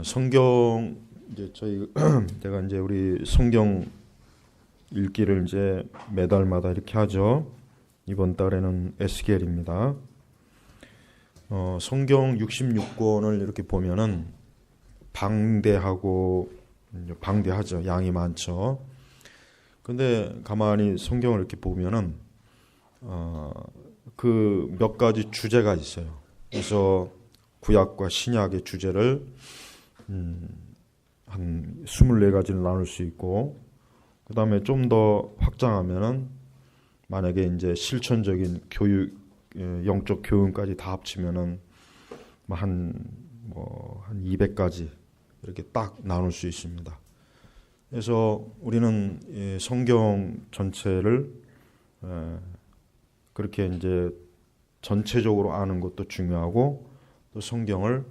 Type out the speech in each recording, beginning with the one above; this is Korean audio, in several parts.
성경 이제 제가 이제 우리 성경 읽기를 이제 매달마다 이렇게 하죠. 이번 달에는 에스겔입니다. 성경 66권을 이렇게 보면은 방대하죠. 양이 많죠. 근데 가만히 성경을 이렇게 보면은 그 몇 가지 주제가 있어요. 그래서 구약과 신약의 주제를 한 24가지를 나눌 수 있고, 그 다음에 좀 더 확장하면은 만약에 이제 실천적인 교육, 영적 교훈까지 다 합치면은 한 200가지 이렇게 딱 나눌 수 있습니다. 그래서 우리는 성경 전체를 그렇게 이제 전체적으로 아는 것도 중요하고, 또 성경을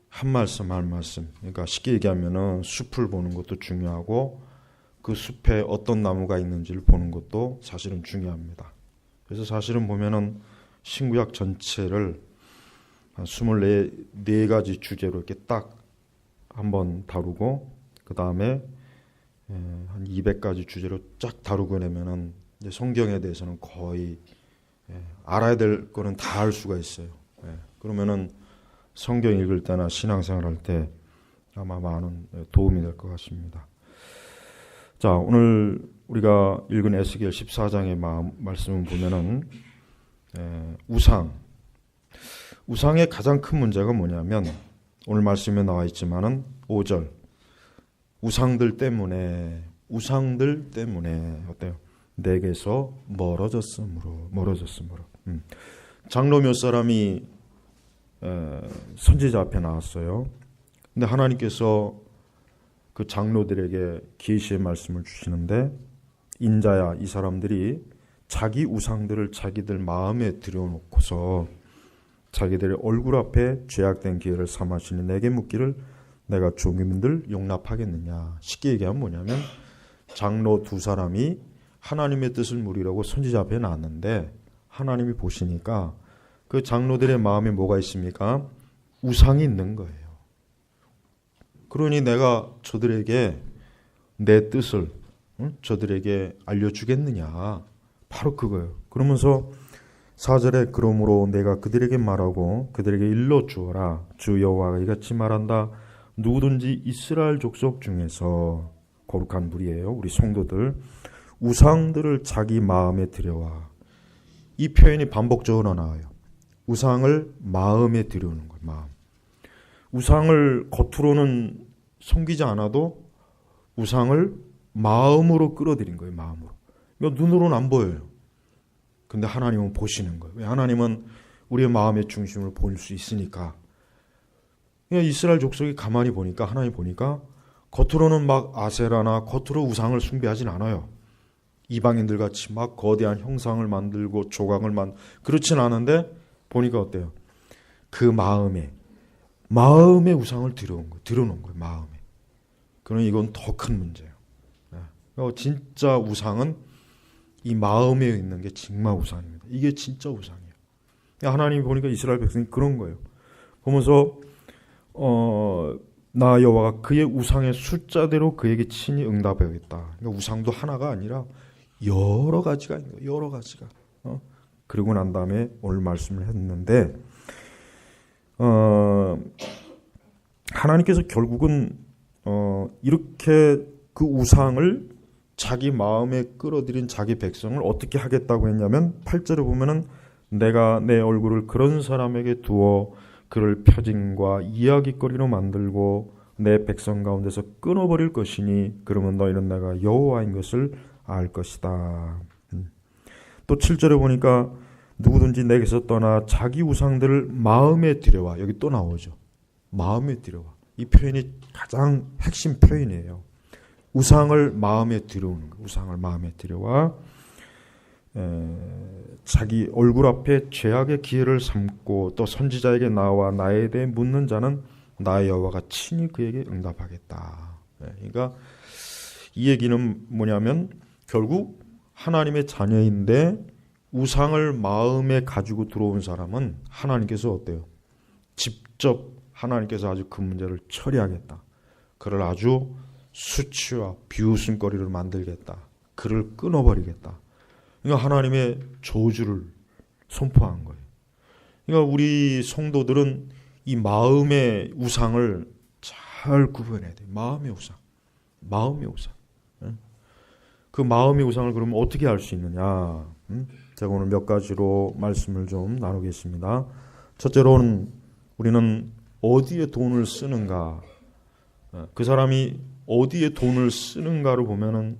한 말씀 한 말씀, 그러니까 쉽게 얘기하면은 숲을 보는 것도 중요하고, 그 숲에 어떤 나무가 있는지를 보는 것도 사실은 중요합니다. 그래서 사실은 보면은 신구약 전체를 한 24가지 주제로 이렇게 딱 한번 다루고, 그 다음에 한 200가지 주제로 쫙 다루고 나면은 이제 성경에 대해서는 거의 알아야 될 거는 다 알 수가 있어요. 그러면은 성경 읽을 때나 신앙생활 할 때 아마 많은 도움이 될 것 같습니다. 자, 오늘 우리가 읽은 에스겔 14장의 말씀을 보면은 우상의 가장 큰 문제가 뭐냐면, 오늘 말씀에 나와 있지만은 5절 우상들 때문에 어때요? 내게서 멀어졌으므로. 장로 몇 사람이 선지자 앞에 나왔어요. 근데 하나님께서 그 장로들에게 계시의 말씀을 주시는데, 인자야, 이 사람들이 자기 우상들을 자기들 마음에 들여놓고서 자기들의 얼굴 앞에 죄악된 기회를 삼으시니 내게 묻기를 내가 종민들 용납하겠느냐. 쉽게 얘기하면 뭐냐면, 장로 두 사람이 하나님의 뜻을 물으려고 선지자 앞에 나왔는데, 하나님이 보시니까 그 장로들의 마음에 뭐가 있습니까? 우상이 있는 거예요. 그러니 내가 저들에게 내 뜻을 저들에게 알려주겠느냐. 바로 그거예요. 그러면서 4절에 그러므로 내가 그들에게 말하고 그들에게 일러주어라. 주 여호와가 이같이 말한다. 누구든지 이스라엘 족속 중에서, 거룩한 무리예요, 우리 성도들, 우상들을 자기 마음에 들여와. 이 표현이 반복적으로 나와요. 우상을 마음에 들여오는 거예요. 마음. 우상을 겉으로는 섬기지 않아도 우상을 마음으로 끌어들인 거예요. 마음으로. 그러니까 눈으로는 안 보여요. 근데 하나님은 보시는 거예요. 왜? 하나님은 우리의 마음의 중심을 볼 수 있으니까. 그러니까 이스라엘 족속이 가만히 보니까, 하나님 보니까 겉으로는 막 아세라나 겉으로 우상을 숭배하진 않아요. 이방인들 같이 막 거대한 형상을 만들고 조각을 그렇진 않은데, 보니까 어때요? 그 마음에 우상을 들여놓은 거예요. 마음에. 그러니 이건 더 큰 문제예요. 진짜 우상은 이 마음에 있는 게 정말 우상입니다. 이게 진짜 우상이에요. 하나님이 보니까 이스라엘 백성이 그런 거예요. 보면서 나 여호와가 그의 우상의 숫자대로 그에게 친히 응답하겠다. 그러니까 우상도 하나가 아니라 여러 가지가 있는 거예요. 여러 가지가. 그리고 난 다음에 오늘 말씀을 했는데, 하나님께서 결국은 이렇게 그 우상을 자기 마음에 끌어들인 자기 백성을 어떻게 하겠다고 했냐면, 8절에 보면은 내가 내 얼굴을 그런 사람에게 두어 그를 표징과 이야기거리로 만들고 내 백성 가운데서 끊어버릴 것이니 그러면 너희는 내가 여호와인 것을 알 것이다. 또 7절에 보니까 누구든지 내게서 떠나 자기 우상들을 마음에 들여와. 여기 또 나오죠. 마음에 들여와. 이 표현이 가장 핵심 표현이에요. 우상을 마음에 들여오는 거. 우상을 마음에 들여와 자기 얼굴 앞에 죄악의 기회를 삼고 또 선지자에게 나와 나에 대해 묻는 자는 나의 여호와가 친히 그에게 응답하겠다. 그러니까 이 얘기는 뭐냐면, 결국 하나님의 자녀인데 우상을 마음에 가지고 들어온 사람은 하나님께서 어때요? 직접 하나님께서 아주 그 문제를 처리하겠다. 그를 아주 수치와 비웃음거리로 만들겠다. 그를 끊어버리겠다. 그러니까 하나님의 저주를 선포한 거예요. 그러니까 우리 성도들은 이 마음의 우상을 잘 구분해야 돼요. 마음의 우상. 마음의 우상. 그 마음의 우상을 그러면 어떻게 알 수 있느냐? 제가 오늘 몇 가지로 말씀을 좀 나누겠습니다. 첫째로는 우리는 어디에 돈을 쓰는가? 그 사람이 어디에 돈을 쓰는가를 보면은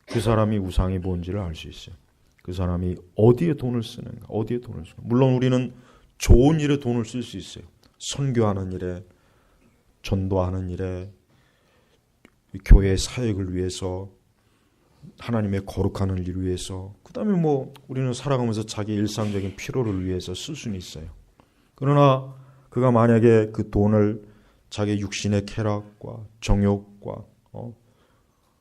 그 사람이 우상이 뭔지를 알 수 있어요. 그 사람이 어디에 돈을 쓰는가, 어디에 돈을 쓰는가. 물론 우리는 좋은 일에 돈을 쓸 수 있어요. 선교하는 일에, 전도하는 일에, 교회 사역을 위해서, 하나님의 거룩하는 일을 위해서, 그 다음에 뭐 우리는 살아가면서 자기 일상적인 필요를 위해서 쓸 수는 있어요. 그러나 그가 만약에 그 돈을 자기 육신의 쾌락과 정욕과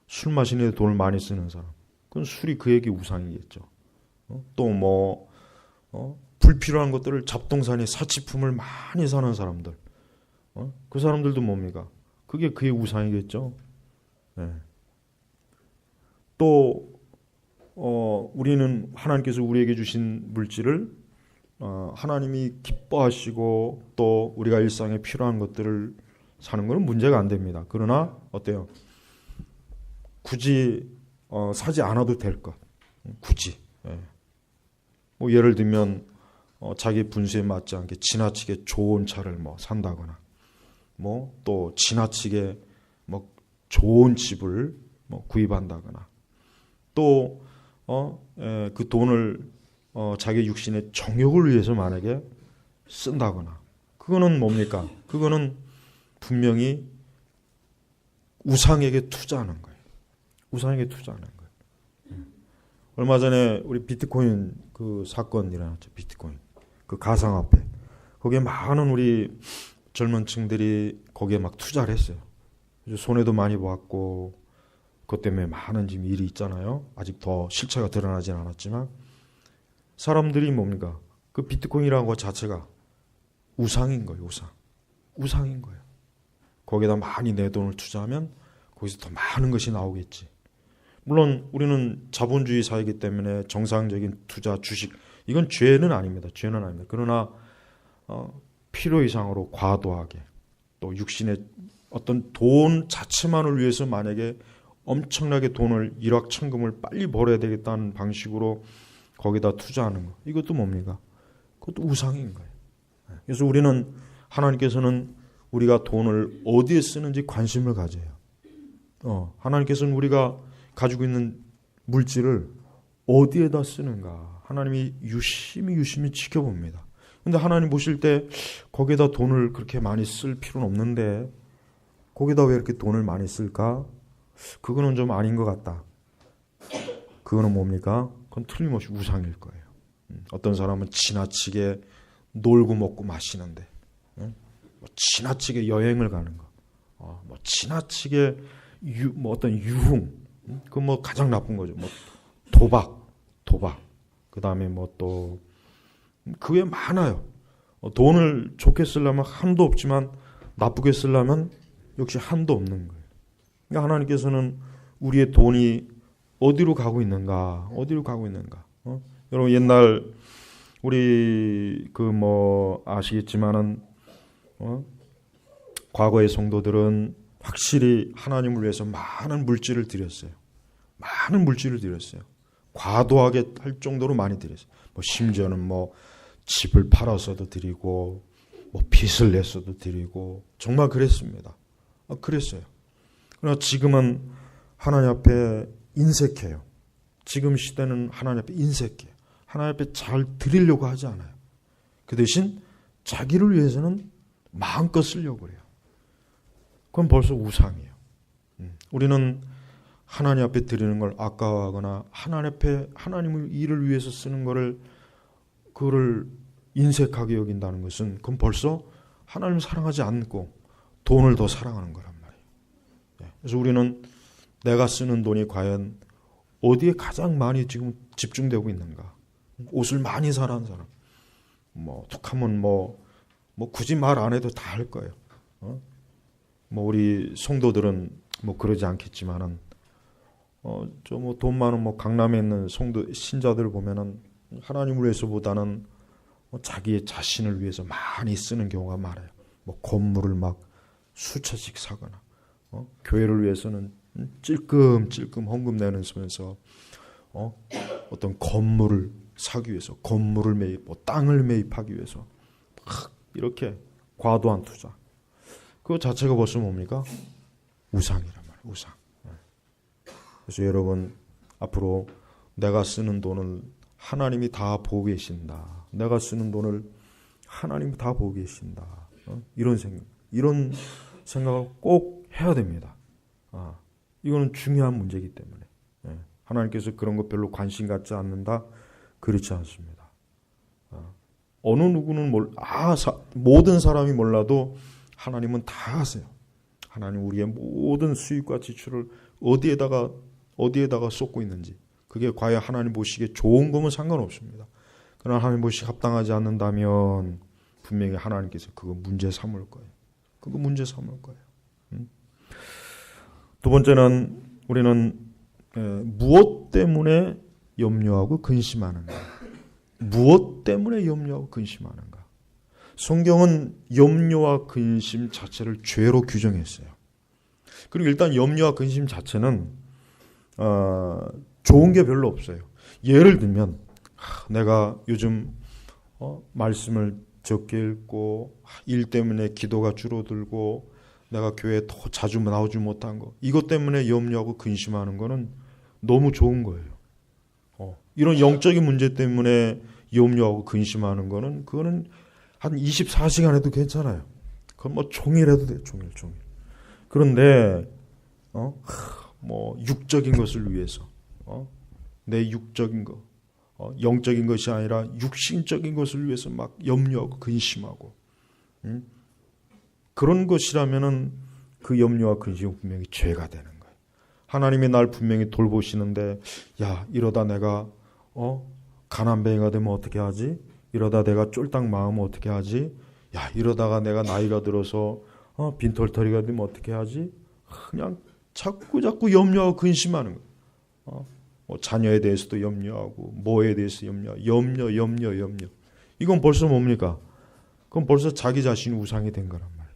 술 마시는 데 돈을 많이 쓰는 사람, 그건 술이 그에게 우상이겠죠. 또 뭐 불필요한 것들을 잡동사니 사치품을 많이 사는 사람들, 그 사람들도 뭡니까? 그게 그의 우상이겠죠. 네. 또 우리는 하나님께서 우리에게 주신 물질을 하나님이 기뻐하시고 또 우리가 일상에 필요한 것들을 사는 것은 문제가 안 됩니다. 그러나 어때요? 굳이 사지 않아도 될 것. 굳이. 예. 뭐 예를 들면 자기 분수에 맞지 않게 지나치게 좋은 차를 뭐 산다거나, 뭐 또 지나치게 뭐 좋은 집을 뭐 구입한다거나, 또 그 돈을 자기 육신의 정욕을 위해서 만약에 쓴다거나, 그거는 뭡니까? 그거는 분명히 우상에게 투자하는 거예요. 우상에게 투자하는 거예요. 얼마 전에 우리 비트코인 그 사건 일어났죠. 비트코인 그 가상화폐, 거기에 많은 우리 젊은 층들이 거기에 막 투자를 했어요. 손해도 많이 보았고 그것 때문에 많은 지금 일이 있잖아요. 아직 더 실체가 드러나진 않았지만 사람들이 뭡니까? 그 비트코인이라는 것 자체가 우상인 거예요. 우상인 거예요. 거기에다 많이 내 돈을 투자하면 거기서 더 많은 것이 나오겠지. 물론 우리는 자본주의 사회이기 때문에 정상적인 투자, 주식, 이건 죄는 아닙니다. 죄는 아닙니다. 그러나 필요 이상으로 과도하게, 또 육신의 어떤 돈 자체만을 위해서 만약에 엄청나게 돈을 일확천금을 빨리 벌어야 되겠다는 방식으로 거기다 투자하는 거, 이것도 뭡니까? 그것도 우상인 거예요. 그래서 우리는, 하나님께서는 우리가 돈을 어디에 쓰는지 관심을 가져요. 하나님께서는 우리가 가지고 있는 물질을 어디에다 쓰는가 하나님이 유심히 지켜봅니다. 근데 하나님 보실 때 거기에다 돈을 그렇게 많이 쓸 필요는 없는데 거기다 왜 이렇게 돈을 많이 쓸까? 그거는 좀 아닌 것 같다. 그거는 뭡니까? 그건 틀림없이 우상일 거예요. 어떤 사람은 지나치게 놀고 먹고 마시는데, 뭐 지나치게 여행을 가는 거, 뭐 지나치게 뭐 어떤 유흥, 그 뭐 가장 나쁜 거죠. 뭐 도박, 그 다음에 뭐 또 그게 많아요. 돈을 좋게 쓰려면 한도 없지만 나쁘게 쓰려면 역시 한도 없는 거예요. 그러니까 하나님께서는 우리의 돈이 어디로 가고 있는가? 여러분 옛날 우리 그 뭐 아시겠지만은 과거의 성도들은 확실히 하나님을 위해서 많은 물질을 드렸어요. 과도하게 할 정도로 많이 드렸어요. 뭐 심지어는 뭐 집을 팔아서도 드리고, 뭐 빚을 냈어도 드리고, 정말 그랬습니다. 그랬어요. 그러나 지금은 하나님 앞에 인색해요. 지금 시대는 하나님 앞에 인색해요. 하나님 앞에 잘 드리려고 하지 않아요. 그 대신 자기를 위해서는 마음껏 쓰려고 그래요. 그건 벌써 우상이에요. 우리는 하나님 앞에 드리는 걸 아까워하거나 하나님 앞에 하나님의 일을 위해서 쓰는 그거를 인색하게 여긴다는 것은 그건 벌써 하나님을 사랑하지 않고 돈을 더 사랑하는 거란 말이에요. 그래서 우리는 내가 쓰는 돈이 과연 어디에 가장 많이 지금 집중되고 있는가? 옷을 많이 사는 사람, 뭐 툭하면 뭐 뭐 굳이 말 안 해도 다 할 거예요. 뭐 우리 성도들은 뭐 그러지 않겠지만은 저 뭐 돈 많은 뭐 강남에 있는 성도 신자들 보면은 하나님을 위해서보다는 자기의 자신을 위해서 많이 쓰는 경우가 많아요. 뭐 건물을 막 수차씩 사거나 교회를 위해서는 찔끔찔끔 헌금 내면서 어떤 건물을 사기 위해서 건물을 매입, 뭐 땅을 매입하기 위해서 막 이렇게 과도한 투자. 그 자체가 벌써 뭡니까? 우상이란 말이에요. 우상. 그래서 여러분 앞으로 내가 쓰는 돈을 하나님이 다 보고 계신다. 내가 쓰는 돈을 하나님이 다 보고 계신다. 이런 생각을 꼭 해야 됩니다. 이거는 중요한 문제이기 때문에 하나님께서 그런 거 별로 관심 갖지 않는다. 그렇지 않습니다. 어느 누구는 모든 사람이 몰라도 하나님은 다 아세요. 하나님 우리의 모든 수입과 지출을 어디에다가 쏟고 있는지 그게 과연 하나님 보시기에 좋은 거면 상관없습니다. 그러나 하나님 보시기에 합당하지 않는다면 분명히 하나님께서 그거 문제 삼을 거예요. 그거 문제 삼을 거예요. 두 번째는 우리는 무엇 때문에 염려하고 근심하는가? 무엇 때문에 염려하고 근심하는가? 성경은 염려와 근심 자체를 죄로 규정했어요. 그리고 일단 염려와 근심 자체는 좋은 게 별로 없어요. 예를 들면 내가 요즘 말씀을 적게 읽고 일 때문에 기도가 줄어들고 내가 교회에 더 자주 나오지 못한 거 이것 때문에 염려하고 근심하는 거는 너무 좋은 거예요. 이런 영적인 문제 때문에 염려하고 근심하는 거는 그거는 한 24시간 해도 괜찮아요. 그건 뭐 종일 해도 돼요. 종일. 그런데 뭐 육적인 것을 위해서 내 육적인 거 영적인 것이 아니라 육신적인 것을 위해서 막 염려하고 근심하고 그런 것이라면은 그 염려와 근심은 분명히 죄가 되는 거예요. 하나님이 날 분명히 돌보시는데 야 이러다 내가 가난뱅이가 되면 어떻게 하지? 이러다 내가 쫄딱 망하면 어떻게 하지? 야 이러다가 내가 나이가 들어서 빈털터리가 되면 어떻게 하지? 그냥 자꾸 염려하고 근심하는 거예요. 뭐 자녀에 대해서도 염려하고 뭐에 대해서 염려. 이건 벌써 뭡니까? 그건 벌써 자기 자신이 우상이 된 거란 말이에요.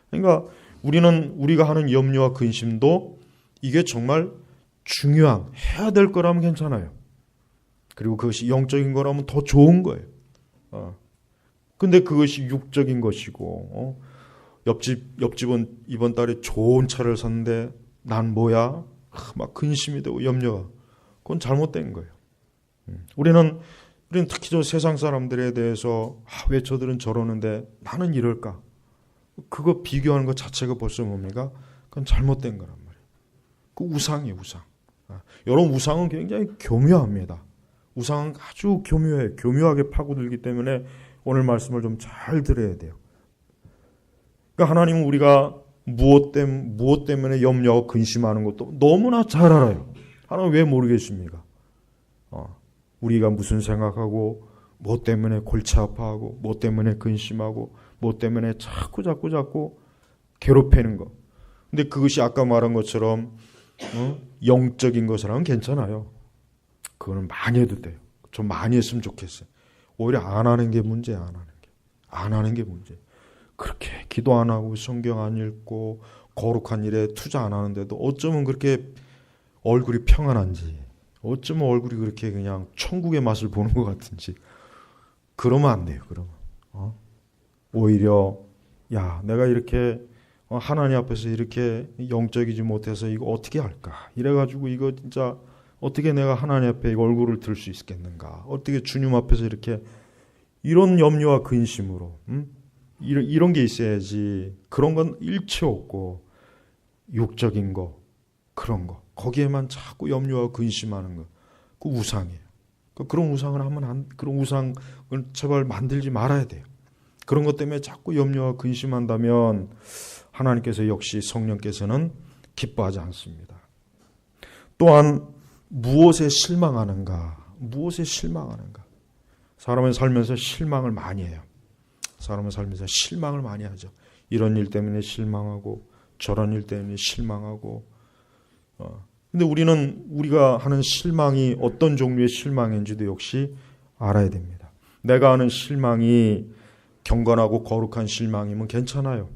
그러니까 우리가 하는 염려와 근심도 이게 정말 해야 될 거라면 괜찮아요. 그리고 그것이 영적인 거라면 더 좋은 거예요. 근데 그것이 육적인 것이고 옆집은 이번 달에 좋은 차를 샀는데 난 뭐야? 막 근심이 되고 염려가. 그건 잘못된 거예요. 우리는 특히 저 세상 사람들에 대해서 왜 저들은 저러는데 나는 이럴까? 그거 비교하는 것 자체가 벌써 뭡니까? 그건 잘못된 거란 말이에요. 그 우상이에요, 우상. 여러분 우상은 굉장히 교묘합니다. 우상은 아주 교묘해요. 교묘하게 파고들기 때문에 오늘 말씀을 좀 잘 들어야 돼요. 그러니까 하나님은 우리가 무엇 때문에 염려하고 근심하는 것도 너무나 잘 알아요. 하나님 왜 모르겠습니까? 우리가 무슨 생각하고 뭐 때문에 골치 아파하고 뭐 때문에 근심하고 뭐 때문에 자꾸 괴롭히는 거. 근데 그것이 아까 말한 것처럼 영적인 것이라면 괜찮아요. 그거는 많이 해도 돼요. 좀 많이 했으면 좋겠어요. 오히려 안 하는 게 문제야. 안 하는 게 문제. 그렇게 기도 안 하고 성경 안 읽고 거룩한 일에 투자 안 하는데도 어쩌면 그렇게 얼굴이 평안한지, 어쩌면 얼굴이 그렇게 그냥 천국의 맛을 보는 것 같은지. 그러면 안 돼요. 그러면 오히려 내가 이렇게 하나님 앞에서 이렇게 영적이지 못해서 이거 어떻게 할까? 이래가지고 이거 진짜 어떻게 내가 하나님 앞에 얼굴을 들 수 있겠는가? 어떻게 주님 앞에서 이렇게 이런 염려와 근심으로 이런 게 있어야지. 그런 건 일체 없고 육적인 거 그런 거 거기에만 자꾸 염려와 근심하는 거 그 우상이에요. 그런 우상을 그런 우상을 제발 만들지 말아야 돼요. 그런 것 때문에 자꾸 염려와 근심한다면 하나님께서 역시 성령께서는 기뻐하지 않습니다. 또한 무엇에 실망하는가? 사람은 살면서 실망을 많이 해요. 사람은 살면서 실망을 많이 하죠. 이런 일 때문에 실망하고 저런 일 때문에 실망하고. 근데 우리가 하는 실망이 어떤 종류의 실망인지도 역시 알아야 됩니다. 내가 하는 실망이 경건하고 거룩한 실망이면 괜찮아요.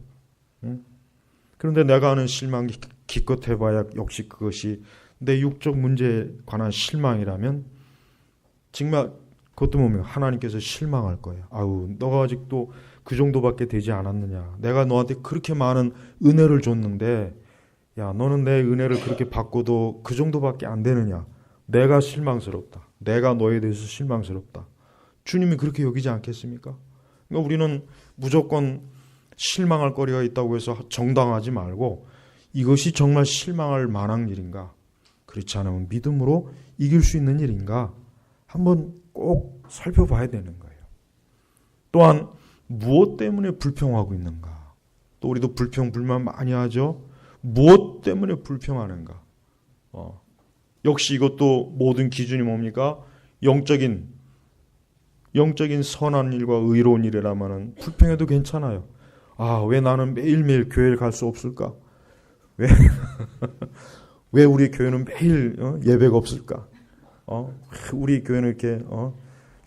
그런데 내가 하는 실망이 기껏 해봐야 역시 그것이 내 육적 문제에 관한 실망이라면 정말 그것도 뭡니까? 하나님께서 실망할 거예요. 아우, 너가 아직도 그 정도밖에 되지 않았느냐. 내가 너한테 그렇게 많은 은혜를 줬는데 야, 너는 내 은혜를 그렇게 받고도 그 정도밖에 안 되느냐. 내가 실망스럽다. 내가 너에 대해서 실망스럽다. 주님이 그렇게 여기지 않겠습니까? 그러니까 우리는 무조건 실망할 거리가 있다고 해서 정당하지 말고 이것이 정말 실망할 만한 일인가? 그렇지 않으면 믿음으로 이길 수 있는 일인가? 한번 꼭 살펴봐야 되는 거예요. 또한 무엇 때문에 불평하고 있는가? 또 우리도 불평, 불만 많이 하죠. 무엇 때문에 불평하는가? 역시 이것도 모든 기준이 뭡니까? 영적인 선한 일과 의로운 일이라면 불평해도 괜찮아요. 아, 왜 나는 매일매일 교회를 갈 수 없을까? 왜 우리 교회는 매일 예배가 없을까? 우리 교회는 이렇게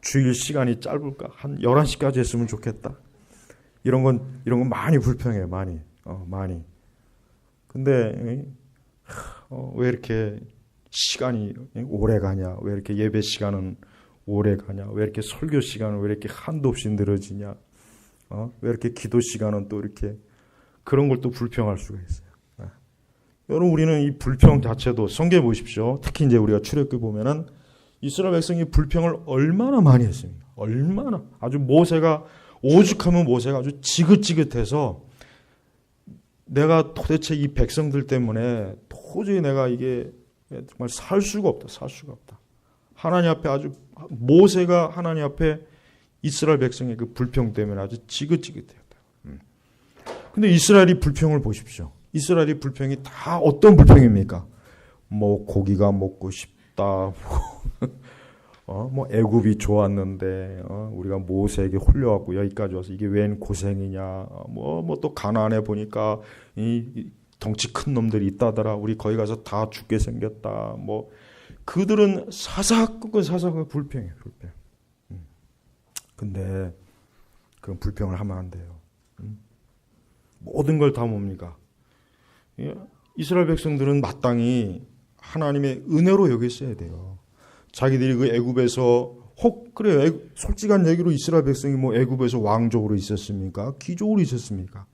주일 시간이 짧을까? 한 11시까지 했으면 좋겠다. 이런 건 많이 불평해요. 많이. 근데 왜 이렇게 시간이 오래 가냐? 왜 이렇게 예배 시간은 오래 가냐? 왜 이렇게 설교 시간은 왜 이렇게 한도 없이 늘어지냐? 왜 이렇게 기도 시간은 또 이렇게 그런 걸 또 불평할 수가 있어요. 여러분, 우리는 이 불평 자체도 성경에 보십시오. 특히 이제 우리가 출애굽기 보면은 이스라엘 백성이 불평을 얼마나 많이 했습니까? 얼마나 아주 오죽하면 모세가 아주 지긋지긋해서 내가 도대체 이 백성들 때문에 도저히 내가 이게 정말 살 수가 없다. 하나님 앞에 모세가 하나님 앞에 이스라엘 백성의 그 불평 때문에 아주 지긋지긋했다. 근데 이스라엘이 불평을 보십시오. 이스라엘의 불평이 다 어떤 불평입니까? 뭐 고기가 먹고 싶다. 뭐 애굽이 좋았는데 우리가 모세에게 홀려갖고 여기까지 와서 이게 웬 고생이냐. 뭐 또 가나안에 보니까 이 덩치 큰 놈들이 있다더라. 우리 거기 가서 다 죽게 생겼다. 뭐 그들은 사사건건 불평이에요. 불평. 근데 그런 불평을 하면 안 돼요. 모든 걸 다 뭡니까? 이스라엘 백성들은 마땅히 하나님의 은혜로 여겼어야 돼요. 자기들이 그 애굽에서 그래요. 솔직한 얘기로 이스라엘 백성이 뭐 애굽에서 왕족으로 있었습니까? 귀족으로 있었습니까?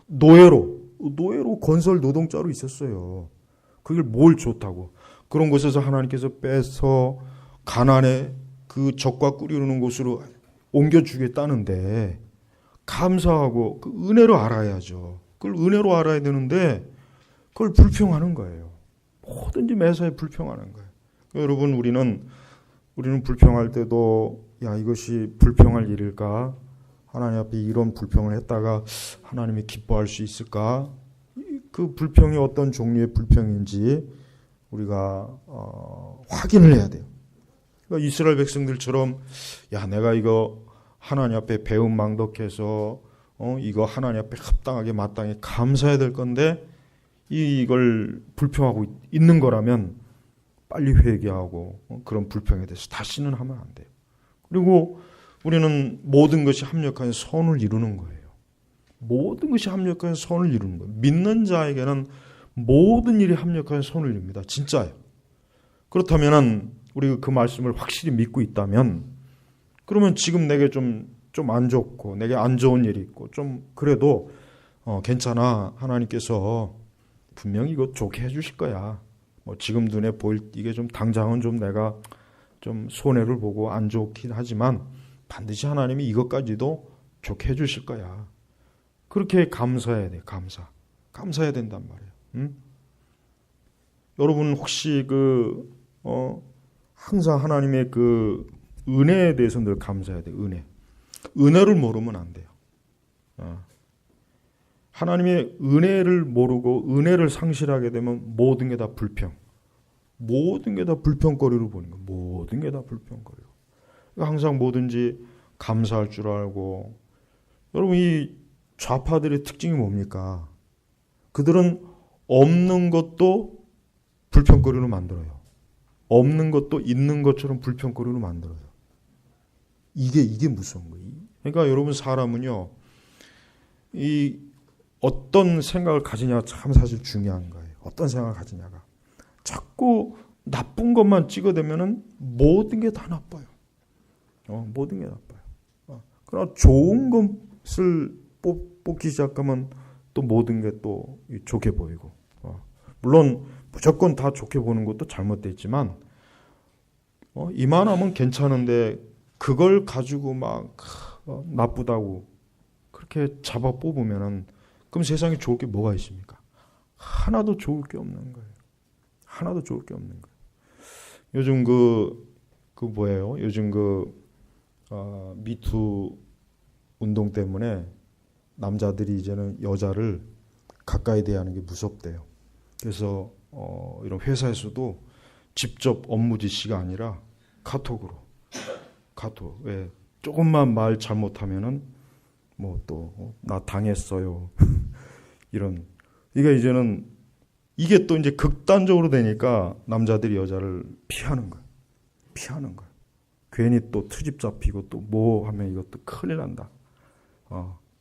노예로 건설 노동자로 있었어요. 그게 뭘 좋다고? 그런 곳에서 하나님께서 빼서 가나안의 그 적과 꿀이르는 곳으로 옮겨주겠다는데 감사하고 그 은혜로 알아야죠. 그걸 은혜로 알아야 되는데 그걸 불평하는 거예요. 뭐든지 매사에 불평하는 거예요. 여러분, 우리는 불평할 때도 야, 이것이 불평할 일일까? 하나님 앞에 이런 불평을 했다가 하나님이 기뻐할 수 있을까? 그 불평이 어떤 종류의 불평인지 우리가 확인을 해야 돼요. 그러니까 이스라엘 백성들처럼 야, 내가 이거 하나님 앞에 배은망덕해서 이거 하나님 앞에 합당하게 마땅히 감사해야 될 건데 이걸 불평하고 있는 거라면 빨리 회개하고 그런 불평에 대해서 다시는 하면 안 돼요. 그리고 우리는 모든 것이 합력한 선을 이루는 거예요. 모든 것이 합력한 선을 이루는 거예요. 믿는 자에게는 모든 일이 합력한 선을 이룹니다. 진짜예요. 그렇다면 우리가 그 말씀을 확실히 믿고 있다면 그러면 지금 내게 좀 안 좋고 내게 안 좋은 일이 있고 좀 그래도 괜찮아. 하나님께서 분명히 이거 좋게 해주실 거야. 뭐 지금 눈에 보일 이게 좀 당장은 좀 내가 좀 손해를 보고 안 좋긴 하지만 반드시 하나님이 이것까지도 좋게 해주실 거야. 그렇게 감사해야 돼. 감사해야 된단 말이에요. 여러분 혹시 항상 하나님의 그 은혜에 대해서 늘 감사해야 돼. 은혜를 모르면 안 돼요. 하나님의 은혜를 모르고 은혜를 상실하게 되면 모든 게 다 모든 게 다 불평거리로 보는 거예요. 모든 게 다 불평거리로. 항상 뭐든지 감사할 줄 알고 여러분, 이 좌파들의 특징이 뭡니까? 그들은 없는 것도 불평거리로 만들어요. 없는 것도 있는 것처럼 불평거리로 만들어요. 이게 무서운 거예요. 그러니까 여러분, 사람은요, 이 어떤 생각을 가지냐가 참 사실 중요한 거예요. 어떤 생각을 가지냐가. 자꾸 나쁜 것만 찍어대면은 모든 게 다 나빠요. 모든 게 나빠요. 그러나 좋은 것을 뽑기 시작하면 또 모든 게 또 좋게 보이고. 물론 무조건 다 좋게 보는 것도 잘못됐지만, 이만하면 괜찮은데 그걸 가지고 막 나쁘다고 그렇게 잡아 뽑으면은, 그럼 세상에 좋을 게 뭐가 있습니까? 하나도 좋을 게 없는 거예요. 하나도 좋을 게 없는 거예요. 요즘 뭐예요? 요즘 미투 운동 때문에 남자들이 이제는 여자를 가까이 대하는 게 무섭대요. 그래서 이런 회사에서도 직접 업무 지시가 아니라 카톡, 왜 조금만 말 잘못하면은 뭐 또 나 당했어요. 이런, 이게 이제는 이게 또 이제 극단적으로 되니까 남자들이 여자를 피하는 거예요. 괜히 또 트집 잡히고 또 뭐 하면 이것도 큰일 난다.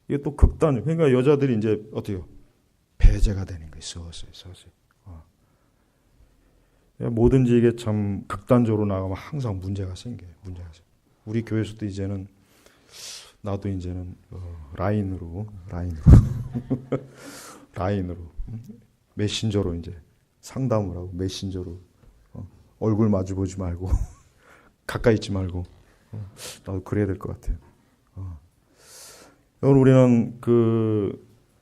이게 또 극단. 그러니까 여자들이 이제 어때요? 배제가 되는 거예요. 서서히. 뭐든지 이게 참 극단적으로 나가면 항상 문제가 생겨요. 우리 교회에서도 이제는 나도 이제는 라인으로 메신저로 이제 상담을 하고, 메신저로 얼굴 마주 보지 말고 가까이 있지 말고, 나도 그래야 될 것 같아요. 여러분, 우리는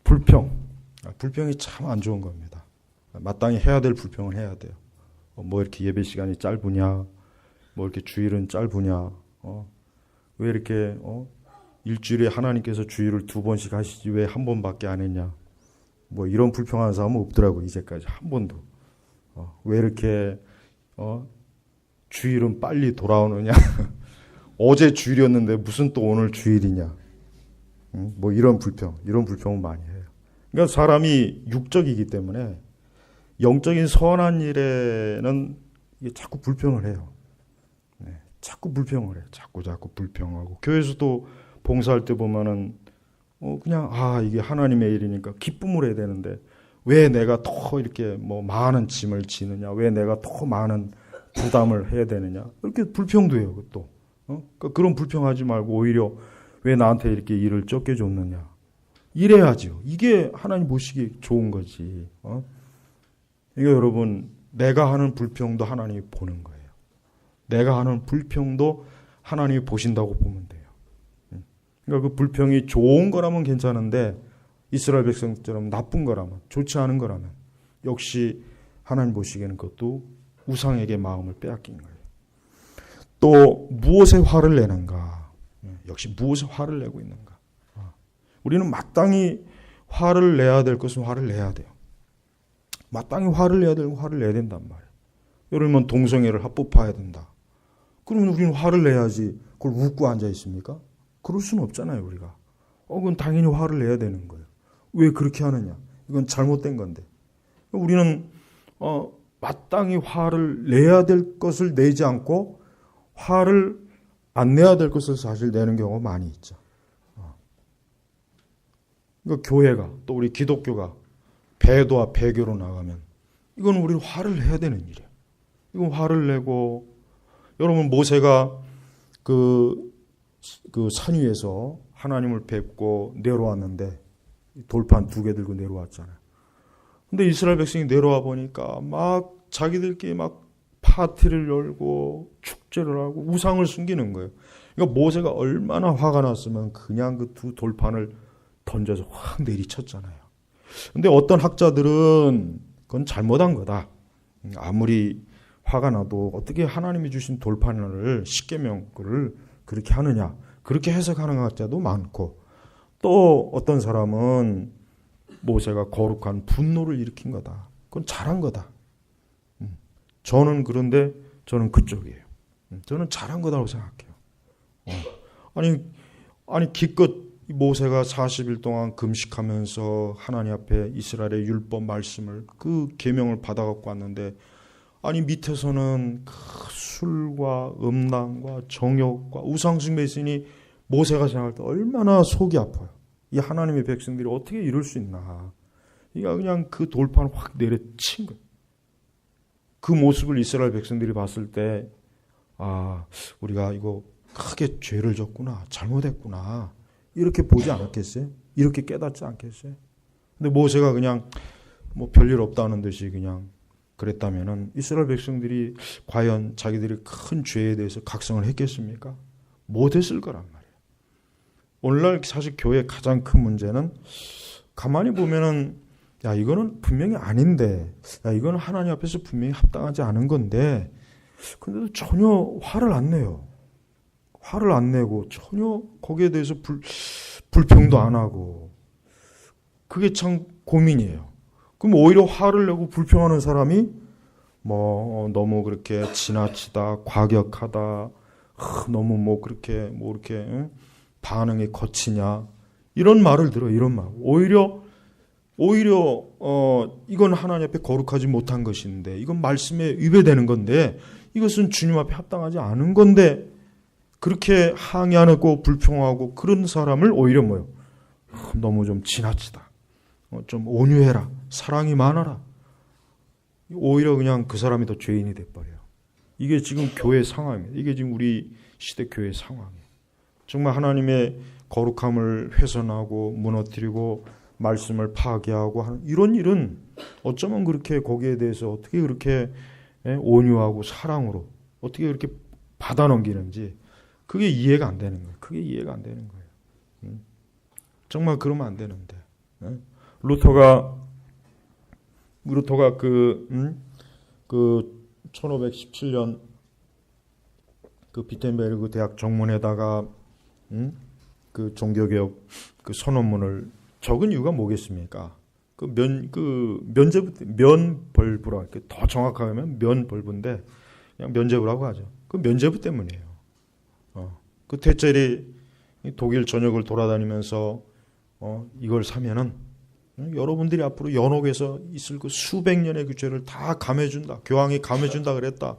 불평이 참 안 좋은 겁니다. 마땅히 해야 될 불평을 해야 돼요. 뭐 이렇게 예배 시간이 짧으냐, 뭐 이렇게 주일은 짧으냐, 왜 이렇게 일주일에 하나님께서 주일을 2번씩 하시지 왜 1번밖에 안 했냐, 뭐 이런 불평하는 사람은 없더라고. 이제까지 한 번도. 왜 이렇게 주일은 빨리 돌아오느냐 어제 주일이었는데 무슨 또 오늘 주일이냐, 뭐 이런 불평은 많이 해요. 그러니까 사람이 육적이기 때문에 영적인 선한 일에는 이게 자꾸 불평을 해요. 자꾸 불평을 해요. 자꾸 불평하고. 교회에서도 봉사할 때 보면은 그냥 이게 하나님의 일이니까 기쁨을 해야 되는데 왜 내가 더 이렇게 뭐 많은 짐을 지느냐, 왜 내가 더 많은 부담을 해야 되느냐, 이렇게 불평도 해요. 또 그런 불평하지 말고 오히려 왜 나한테 이렇게 일을 적게 줬느냐, 이래야죠. 이게 하나님 보시기 좋은 거지. 이거 여러분, 내가 하는 불평도 하나님이 보는 거예요. 내가 하는 불평도 하나님이 보신다고 보면 돼요. 그러니까 그 불평이 좋은 거라면 괜찮은데 이스라엘 백성처럼 나쁜 거라면, 좋지 않은 거라면 역시 하나님 보시기에는 그것도 우상에게 마음을 빼앗긴 거예요. 또 무엇에 화를 내는가? 역시 무엇에 화를 내고 있는가? 우리는 마땅히 화를 내야 될 것은 화를 내야 돼요. 마땅히 화를 내야 되고 화를 내야 된단 말이에요. 예를 들면 동성애를 합법화해야 된다. 그러면 우리는 화를 내야지 그걸 웃고 앉아 있습니까? 그럴 수는 없잖아요, 우리가. 그건 당연히 화를 내야 되는 거예요. 왜 그렇게 하느냐? 이건 잘못된 건데. 우리는 마땅히 화를 내야 될 것을 내지 않고 화를 안 내야 될 것을 사실 내는 경우가 많이 있죠. 그러니까 교회가, 또 우리 기독교가 배도와 배교로 나가면 이건 우리 화를 내야 되는 일이에요. 이건 화를 내고, 여러분 모세가 그 산 위에서 하나님을 뵙고 내려왔는데 돌판 2개 들고 내려왔잖아요. 근데 이스라엘 백성이 내려와 보니까 막 자기들끼리 막 파티를 열고 축제를 하고 우상을 숨기는 거예요. 그러니까 모세가 얼마나 화가 났으면 그냥 그 2 돌판을 던져서 확 내리쳤잖아요. 근데 어떤 학자들은 그건 잘못한 거다. 아무리 화가 나도 어떻게 하나님이 주신 돌판을 십계명을 그렇게 하느냐, 그렇게 해석하는 학자도 많고, 또 어떤 사람은 모세가 거룩한 분노를 일으킨 거다. 그건 잘한 거다. 저는 그런데 저는 그쪽이에요. 저는 잘한 거다라고 생각해요. 아니 기껏 모세가 40일 동안 금식하면서 하나님 앞에 이스라엘의 율법 말씀을 그 계명을 받아갖고 왔는데 아니 밑에서는 그 술과 음란과 정욕과 우상숭배 있으니 모세가 생각할 때 얼마나 속이 아파요. 이 하나님의 백성들이 어떻게 이럴 수 있나. 그냥 그 돌판을 확 내려친 거예요. 그 모습을 이스라엘 백성들이 봤을 때 우리가 이거 크게 죄를 졌구나, 잘못했구나 이렇게 보지 않았겠어요? 이렇게 깨닫지 않겠어요? 근데 모세가 그냥 뭐 별일 없다는 듯이 그냥 그랬다면은 이스라엘 백성들이 과연 자기들이 큰 죄에 대해서 각성을 했겠습니까? 못했을 거란 말이에요. 오늘날 사실 교회의 가장 큰 문제는 가만히 보면은 이거는 분명히 아닌데, 이거는 하나님 앞에서 분명히 합당하지 않은 건데, 근데도 전혀 화를 안 내요. 화를 안 내고 전혀 거기에 대해서 불평도 안 하고, 그게 참 고민이에요. 그럼 오히려 화를 내고 불평하는 사람이 너무 그렇게 지나치다, 과격하다, 너무 그렇게 이렇게 반응이 거치냐 이런 말을 들어요. 이런 말. 오히려 이건 하나님 앞에 거룩하지 못한 것인데, 이건 말씀에 위배되는 건데, 이것은 주님 앞에 합당하지 않은 건데, 그렇게 항의하고 불평하고 그런 사람을 오히려 너무 좀 지나치다, 좀 온유해라, 사랑이 많아라. 오히려 그냥 그 사람이 더 죄인이 돼버려요. 이게 지금 교회 상황입니다. 이게 지금 우리 시대 교회 상황이에요. 정말 하나님의 거룩함을 훼손하고 무너뜨리고 말씀을 파괴하고 하는 이런 일은 어쩌면 그렇게 거기에 대해서 어떻게 그렇게 온유하고 사랑으로 어떻게 그렇게 받아 넘기는지 그게 이해가 안 되는 거예요. 그게 이해가 안 되는 거예요. 정말 그러면 안 되는데. 루터가 그 1517년 그 비텐베르그 대학 정문에다가 그 종교개혁 그 선언문을 적은 이유가 뭐겠습니까? 면벌부라, 더 정확하게 하면 면벌부인데 그냥 면제부라고 하죠. 그 면제부 때문이에요. 그 태첼이 독일 전역을 돌아다니면서 이걸 사면은 여러분들이 앞으로 연옥에서 있을 그 수백 년의 그 죄를 다 감해준다. 교황이 감해준다 그랬다.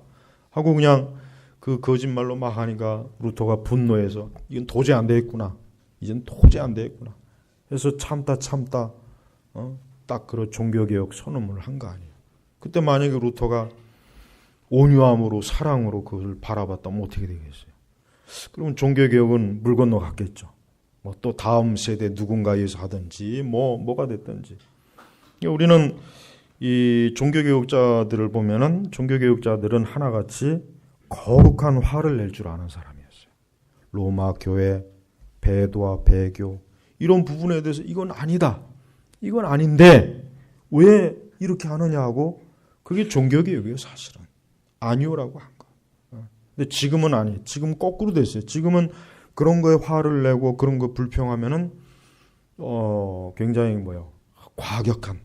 하고 그냥 그 거짓말로 막 하니까 루터가 분노해서 이건 도저히 안 되겠구나. 이젠 도저히 안 되겠구나. 그래서 참다 딱 그런 종교개혁 선언문을 한 거 아니에요. 그때 만약에 루터가 온유함으로 사랑으로 그걸 바라봤다면 어떻게 되겠어요? 그러면 종교개혁은 물 건너 갔겠죠. 또 다음 세대 누군가에 의해서 하든지 뭐가 됐든지. 우리는 이 종교개혁자들을 보면은 종교개혁자들은 하나같이 거룩한 화를 낼 줄 아는 사람이었어요. 로마 교회, 배도와 배교 이런 부분에 대해서 이건 아니다. 이건 아닌데 왜 이렇게 하느냐 하고 그게 종교개혁이에요. 사실은. 아니오라고 한 거예요. 근데 지금은 아니에요. 지금 거꾸로 됐어요. 지금은 그런 거에 화를 내고 그런 거 불평하면은 굉장히 과격한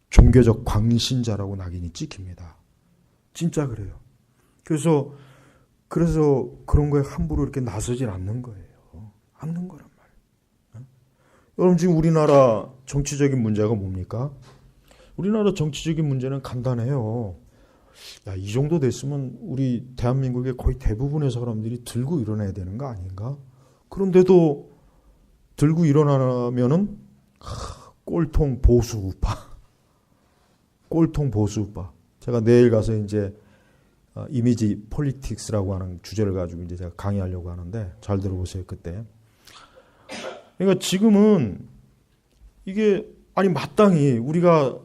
종교적 광신자라고 낙인이 찍힙니다. 진짜 그래요. 그래서 그런 거에 함부로 이렇게 나서질 않는 거예요. 않는 거란 말이에요. 여러분 지금 우리나라 정치적인 문제가 뭡니까? 우리나라 정치적인 문제는 간단해요. 이 정도 됐으면 우리 대한민국의 거의 대부분의 사람들이 들고 일어나야 되는 거 아닌가? 그런데도 들고 일어나면은 꼴통 보수 우파. 꼴통 보수 우파. 제가 내일 가서 이제 이미지 폴리틱스라고 하는 주제를 가지고 이제 제가 강의하려고 하는데 잘 들어보세요. 그때. 그러니까 지금은 이게 마땅히 우리가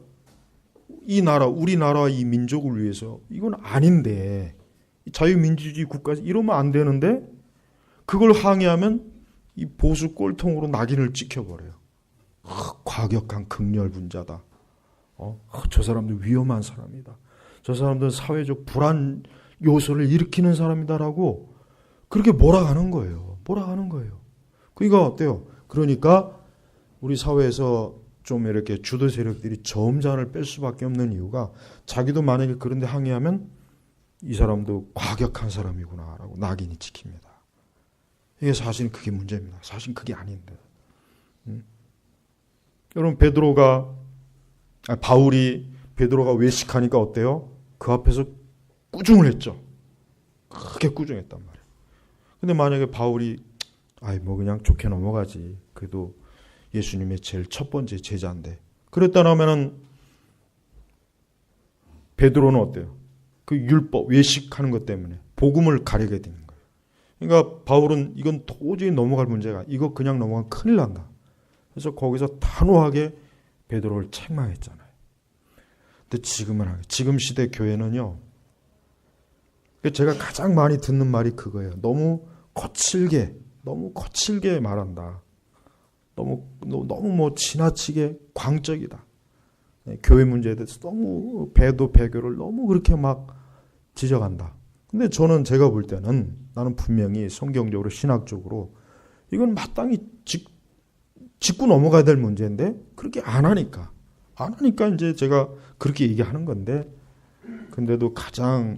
우리나라 이 민족을 위해서 이건 아닌데 자유민주주의 국가에서 이러면 안 되는데 그걸 항의하면 이 보수 꼴통으로 낙인을 찍혀버려요. 과격한 극렬분자다. 저 사람들 위험한 사람이다. 저 사람들은 사회적 불안 요소를 일으키는 사람이다라고 그렇게 몰아가는 거예요. 그러니까 어때요? 그러니까 우리 사회에서 좀 이렇게 주도 세력들이 저음잔을 뺄 수밖에 없는 이유가 자기도 만약에 그런데 항의하면 이 사람도 과격한 사람이구나라고 낙인이 찍힙니다. 이게 사실 그게 문제입니다. 사실 그게 아닌데. 여러분 바울이 베드로가 외식하니까 어때요? 그 앞에서 꾸중을 했죠. 크게 꾸중했단 말이에요. 근데 만약에 바울이 뭐 그냥 좋게 넘어가지. 그래도 예수님의 제일 첫 번째 제자인데. 그랬다면은 베드로는 어때요? 그 율법, 외식하는 것 때문에 복음을 가리게 되는 거예요. 그러니까 바울은 이건 도저히 넘어갈 문제가, 이거 그냥 넘어가면 큰일 난다. 그래서 거기서 단호하게 베드로를 책망했잖아요. 근데 지금 시대 교회는요, 제가 가장 많이 듣는 말이 그거예요. 너무 거칠게 말한다. 너무 뭐 지나치게 광적이다. 교회 문제에 대해서 너무 배교를 너무 그렇게 막 지적한다. 근데 제가 볼 때는 나는 분명히 성경적으로 신학적으로 이건 마땅히 짚고 넘어가야 될 문제인데 그렇게 안 하니까 이제 제가 그렇게 얘기하는 건데, 근데도 가장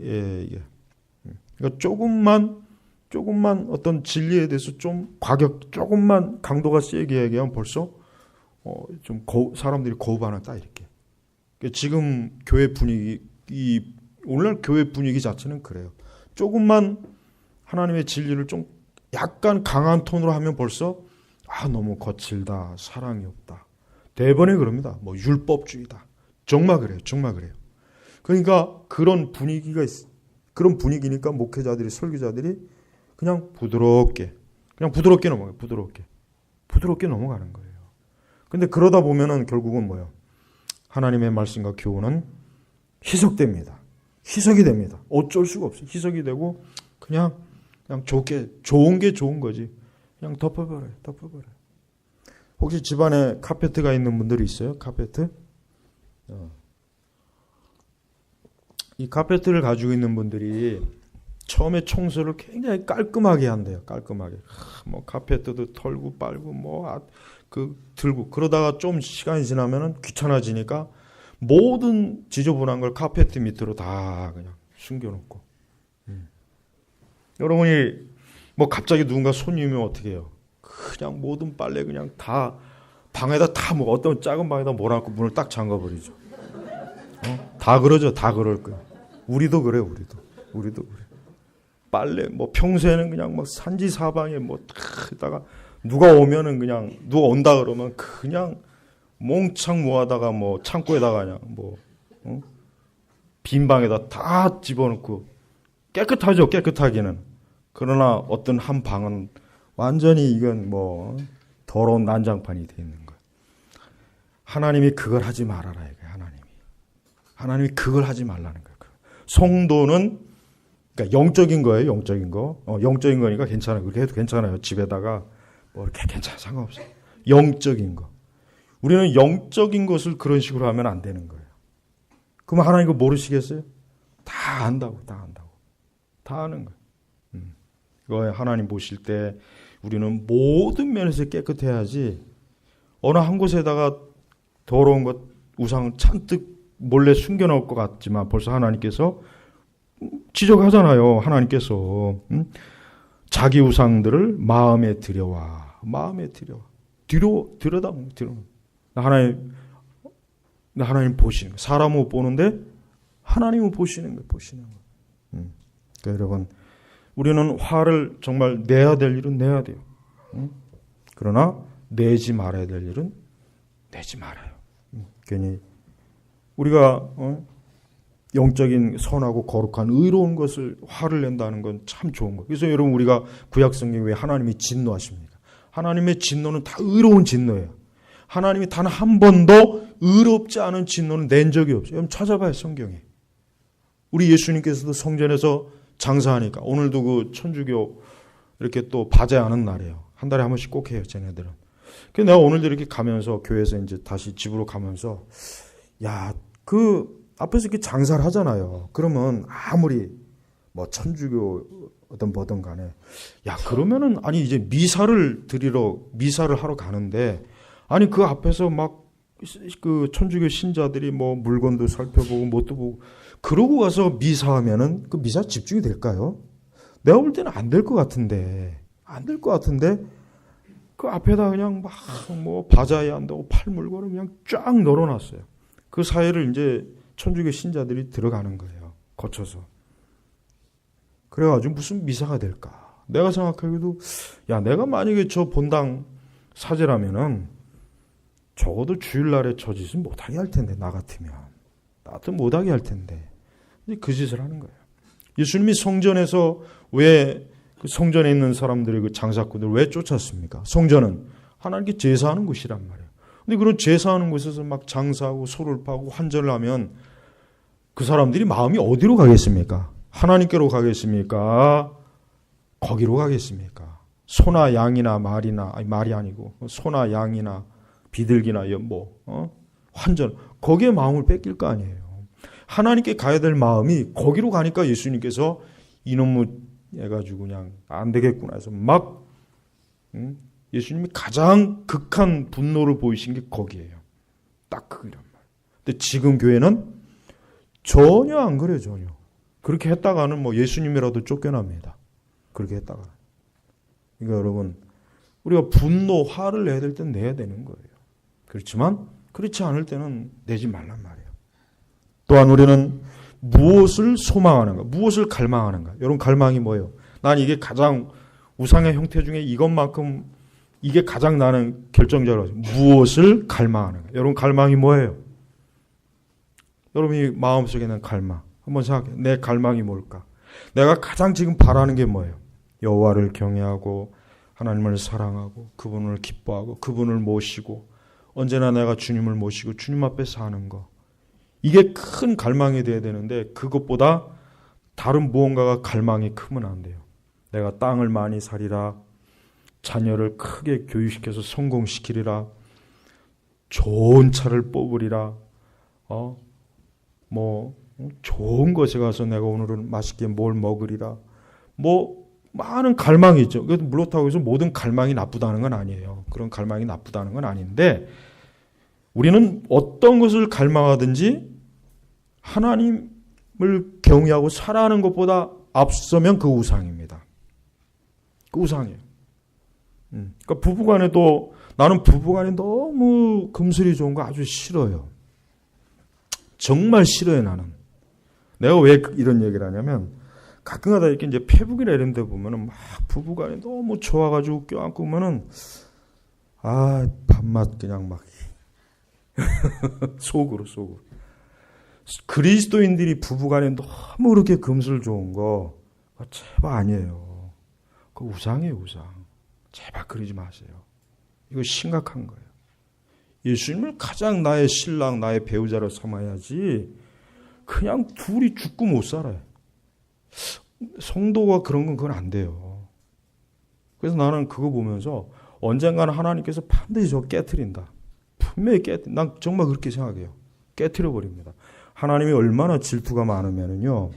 그러니까 조금만 어떤 진리에 대해서 조금만 강도가 세게 얘기하면 벌써 사람들이 거부 반응다 이렇게. 그러니까 지금 교회 분위기, 오늘날 교회 분위기 자체는 그래요. 조금만 하나님의 진리를 좀 약간 강한 톤으로 하면 벌써 너무 거칠다, 사랑이 없다. 대번에 그럽니다. 뭐 율법주의다. 정말 그래요. 그러니까 그런 분위기니까 목회자들이, 설교자들이 그냥 부드럽게 넘어가요. 부드럽게 넘어가는 거예요. 근데 그러다 보면은 결국은 뭐예요? 하나님의 말씀과 교훈은 희석이 됩니다. 어쩔 수가 없어요. 희석이 되고 그냥 좋은 게 좋은 거지. 그냥 덮어버려요. 혹시 집안에 카페트가 있는 분들이 있어요? 카페트? 이 카페트를 가지고 있는 분들이 처음에 청소를 굉장히 깔끔하게 한대요. 깔끔하게. 뭐 카페트도 털고 빨고 들고, 그러다가 좀 시간이 지나면은 귀찮아지니까 모든 지저분한 걸 카페트 밑으로 다 그냥 숨겨놓고. 여러분이 뭐 갑자기 누군가 손님이 어떻게 해요? 그냥 모든 빨래 그냥 다 방에다 어떤 작은 방에다 몰아놓고 문을 딱 잠가버리죠. 다 그러죠. 다 그럴 거예요. 우리도 그래요. 우리도 그래. 빨래 평소에는 그냥 산지사방에 다가 누가 오면은 그냥 누가 온다 그러면 그냥 몽창 모아다가 창고에다가 그냥 빈 방에다 다 집어넣고 깨끗하죠. 깨끗하기는. 그러나 어떤 한 방은 완전히 이건 더러운 난장판이 되어 있는 거예요. 하나님이 그걸 하지 말아라 이거예요. 하나님이 그걸 하지 말라는 거예요. 성도는 그러니까 영적인 거예요. 영적인 거. 영적인 거니까 괜찮아요. 그렇게 해도 괜찮아요. 집에다가 이렇게 괜찮아, 상관없어요. 영적인 거. 우리는 영적인 것을 그런 식으로 하면 안 되는 거예요. 그럼 하나님 그거 모르시겠어요? 다 안다고. 다 아는 거예요. 이거 하나님 보실 때 우리는 모든 면에서 깨끗해야지, 어느 한 곳에다가 더러운 것, 우상 잔뜩 몰래 숨겨놓을 것 같지만 벌써 하나님께서 지적하잖아요. 하나님께서 자기 우상들을 마음에 들여와. 들여다. 하나님 보시는 거예요. 사람은 못 보는데 하나님은 보시는 거예요. 그러니까 여러분, 우리는 화를 정말 내야 될 일은 내야 돼요. 그러나 내지 말아야 될 일은 내지 말아요. 괜히 우리가 영적인 선하고 거룩한 의로운 것을 화를 낸다는 건 참 좋은 거예요. 그래서 여러분, 우리가 구약 성경에 왜 하나님이 진노하십니까? 하나님의 진노는 다 의로운 진노예요. 하나님이 단 한 번도 의롭지 않은 진노는 낸 적이 없어요. 여러분 찾아봐요, 성경에. 우리 예수님께서도 성전에서 장사하니까, 오늘도 그 천주교 이렇게 또 바제하는 날이에요. 한 달에 한 번씩 꼭 해요, 쟤네들은. 그래서 내가 오늘도 이렇게 가면서, 교회에서 이제 다시 집으로 가면서, 그 앞에서 이렇게 장사를 하잖아요. 그러면 아무리 천주교 뭐든 간에, 그러면은, 아니 이제 미사를 하러 가는데, 아니 그 앞에서 그 천주교 신자들이 물건도 살펴보고 뭣도 보고 그러고 가서 미사하면은 그 미사 집중이 될까요? 내가 볼 때는 안 될 것 같은데 그 앞에다 그냥 막 뭐 바자회 한다고 팔물건을 그냥 쫙 널어놨어요. 그 사이를 이제 천주교 신자들이 들어가는 거예요. 거쳐서. 그래가지고 무슨 미사가 될까? 내가 생각하기도 야, 내가 만약에 저 본당 사제라면은 적어도 주일날에 저 짓은 못하게 할 텐데, 나 같으면. 나도 못하게 할 텐데. 그 짓을 하는 거예요. 예수님이 성전에서 왜 그 성전에 있는 사람들의 그 장사꾼들을 왜 쫓았습니까? 성전은 하나님께 제사하는 곳이란 말이에요. 근데 그런 제사하는 곳에서 막 장사하고 소를 파고 환전을 하면 그 사람들이 마음이 어디로 가겠습니까? 하나님께로 가겠습니까? 거기로 가겠습니까? 소나 양이나 말이나, 아니 말이 아니고 소나 양이나 비둘기나 환전, 거기에 마음을 뺏길 거 아니에요. 하나님께 가야 될 마음이 거기로 가니까 예수님께서 이놈의 해가지고 그냥 안 되겠구나 해서 막 예수님이 가장 극한 분노를 보이신 게 거기에요. 딱 그거란 말이에요. 근데 지금 교회는 전혀 안 그래요. 전혀. 그렇게 했다가는 뭐 예수님이라도 쫓겨납니다. 그렇게 했다가. 그러니까 여러분, 우리가 분노, 화를 내야 될 땐 내야 되는 거예요. 그렇지만 그렇지 않을 때는 내지 말란 말이에요. 또한 우리는 무엇을 소망하는가, 무엇을 갈망하는가. 여러분, 갈망이 뭐예요? 난 이게 가장 우상의 형태 중에 이것만큼 이게 가장 나는 결정적으로 무엇을 갈망하는가. 여러분, 갈망이 뭐예요? 여러분이 마음속에 있는 갈망 한번 생각해요. 내 갈망이 뭘까? 내가 가장 지금 바라는 게 뭐예요? 여호와를 경외하고 하나님을 사랑하고 그분을 기뻐하고 그분을 모시고 언제나 내가 주님을 모시고 주님 앞에 사는 거. 이게 큰 갈망이 돼야 되는데 그것보다 다른 무언가가 갈망이 크면 안 돼요. 내가 땅을 많이 사리라, 자녀를 크게 교육시켜서 성공시키리라, 좋은 차를 뽑으리라, 좋은 곳에 가서 내가 오늘은 맛있게 뭘 먹으리라, 많은 갈망이 있죠. 그렇다고 해서 모든 갈망이 나쁘다는 건 아니에요. 그런 갈망이 나쁘다는 건 아닌데 우리는 어떤 것을 갈망하든지 하나님을 경외하고 살아가는 것보다 앞서면 그 우상입니다. 그 우상이에요. 그러니까 부부간에도 나는 부부간에 너무 금슬이 좋은 거 아주 싫어요. 정말 싫어요, 나는. 내가 왜 이런 얘기를 하냐면 가끔가다 이렇게 이제 페북이나 이런 데 보면은 막 부부간에 너무 좋아가지고 껴안고 보면은 밥맛 그냥 막 속으로. 그리스도인들이 부부간에 너무 그렇게 금술 좋은 거 제발 아니에요. 그 우상이에요, 우상. 제발 그러지 마세요. 이거 심각한 거예요. 예수님을 가장 나의 신랑, 나의 배우자로 삼아야지 그냥 둘이 죽고 못 살아요. 성도가 그런 건 그건 안 돼요. 그래서 나는 그거 보면서 언젠가는 하나님께서 반드시 저 깨트린다. 분명히 난 정말 그렇게 생각해요. 깨트려 버립니다. 하나님이 얼마나 질투가 많으면은요.